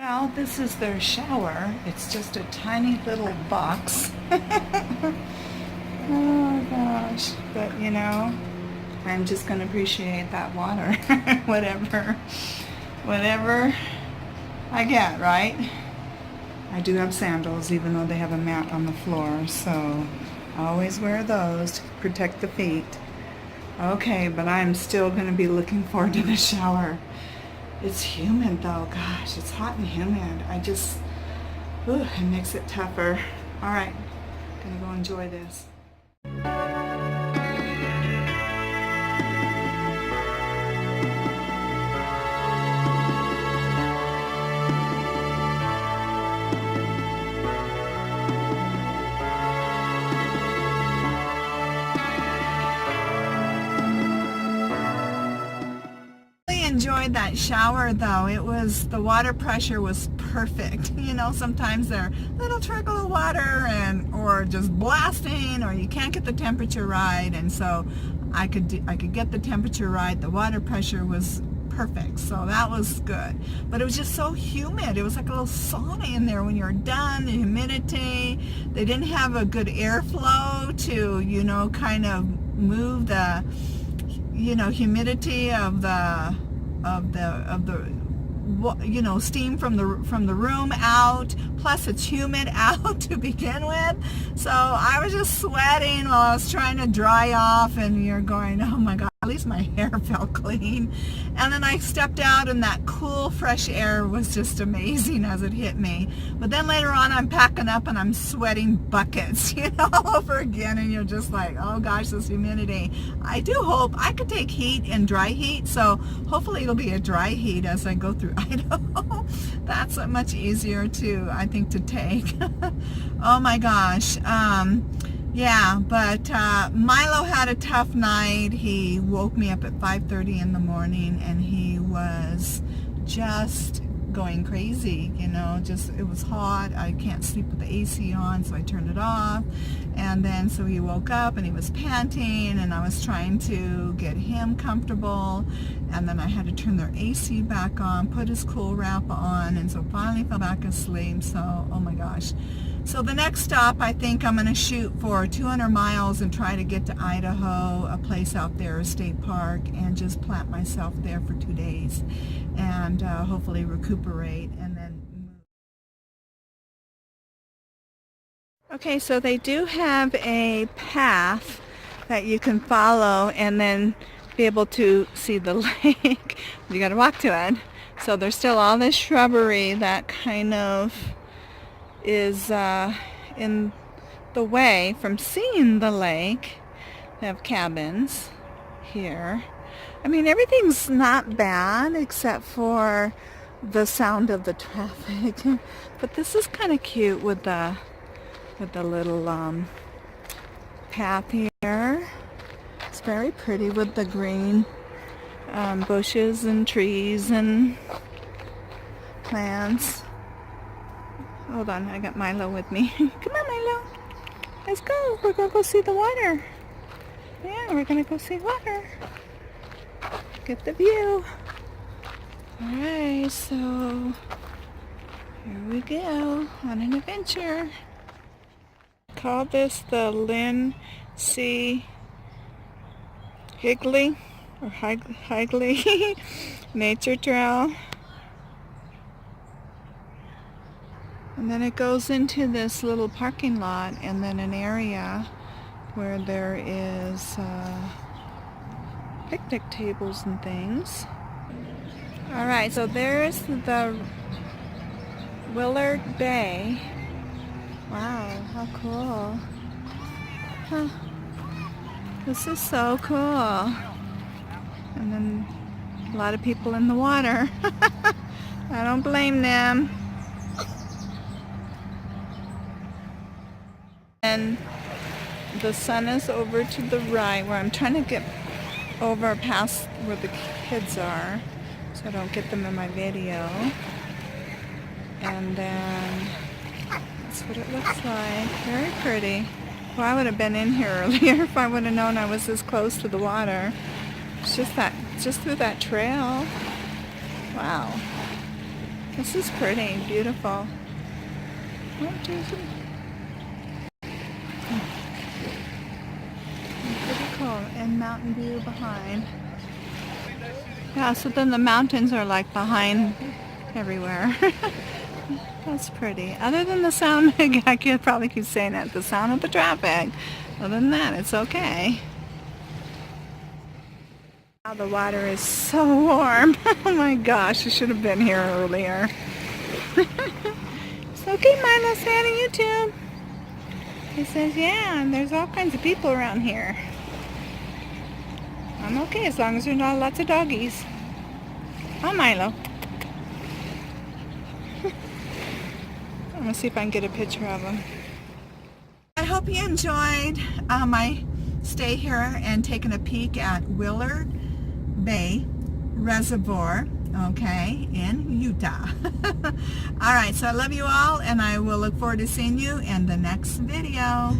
Well, this is their shower. It's just a tiny little box. Oh gosh. But you know, I'm just going to appreciate that water. Whatever I get, right? I do have sandals even though they have a mat on the floor, so I always wear those to protect the feet. Okay, but I'm still going to be looking forward to the shower. It's humid though, gosh, it's hot and humid. It makes it tougher. All right, gonna go enjoy this. Enjoyed that shower though. The water pressure was perfect. You know, sometimes they're little trickle of water or just blasting, or you can't get the temperature right, and so I could get the temperature right. The water pressure was perfect, so that was good. But it was just so humid. It was like a little sauna in there when you were done. The humidity, they didn't have a good airflow to, you know, kind of move the, you know, humidity of the you know, steam from the room out, plus it's humid out to begin with. So I was just sweating while I was trying to dry off, and you're going, oh my God, at least my hair felt clean. And then I stepped out, and that cool fresh air was just amazing as it hit me. But then later on I'm packing up and I'm sweating buckets, you know, all over again, and you're just like, oh gosh, this humidity. I do hope I could take heat and dry heat, so hopefully it'll be a dry heat as I go through Idaho. That's much easier to, I think, to take. Oh my gosh. Yeah, but Milo had a tough night. He woke me up at 5:30 in the morning, and he was just going crazy, you know, it was hot. I can't sleep with the AC on, so I turned it off. And then so he woke up and he was panting, and I was trying to get him comfortable, and then I had to turn their AC back on, put his cool wrap on, and so finally fell back asleep. So, oh my gosh. So the next stop, I think I'm going to shoot for 200 miles and try to get to Idaho, a place out there, a state park, and just plant myself there for 2 days and hopefully recuperate and then move. Okay, so they do have a path that you can follow and then be able to see the lake. You got to walk to it. So there's still all this shrubbery that kind of is in the way from seeing the lake. They have cabins here. I mean, everything's not bad except for the sound of the traffic. But this is kind of cute with the little path here. It's very pretty with the green bushes and trees and plants. Hold on, I got Milo with me. Come on, Milo. Let's go. We're going to go see the water. Yeah, we're going to go see water. Get the view. Alright, so here we go on an adventure. Call this the Lynn C. Higley or Higley Nature Trail. And then it goes into this little parking lot and then an area where there is picnic tables and things. Alright, so there's the Willard Bay. Wow, how cool. Huh. This is so cool. And then a lot of people in the water. I don't blame them. And the sun is over to the right, where I'm trying to get over past where the kids are so I don't get them in my video. And then that's what it looks like. Very pretty. Well, I would have been in here earlier if I would have known I was this close to the water. It's just through that trail. Wow. This is pretty, beautiful. Oh, Jason. Pretty cool. And mountain view behind. Yeah, so then the mountains are like behind everywhere. That's pretty. Other than the sound, I could probably keep saying that, the sound of the traffic. Other than that, it's okay. Wow, the water is so warm. Oh my gosh, I should have been here earlier. It's okay, Milo, stay on YouTube. He says, yeah, there's all kinds of people around here. I'm okay as long as there's not lots of doggies. Oh, Milo. I'm going to see if I can get a picture of him. I hope you enjoyed my stay here and taking a peek at Willard Bay Reservoir, okay, in Utah. All right, so I love you all, and I will look forward to seeing you in the next video.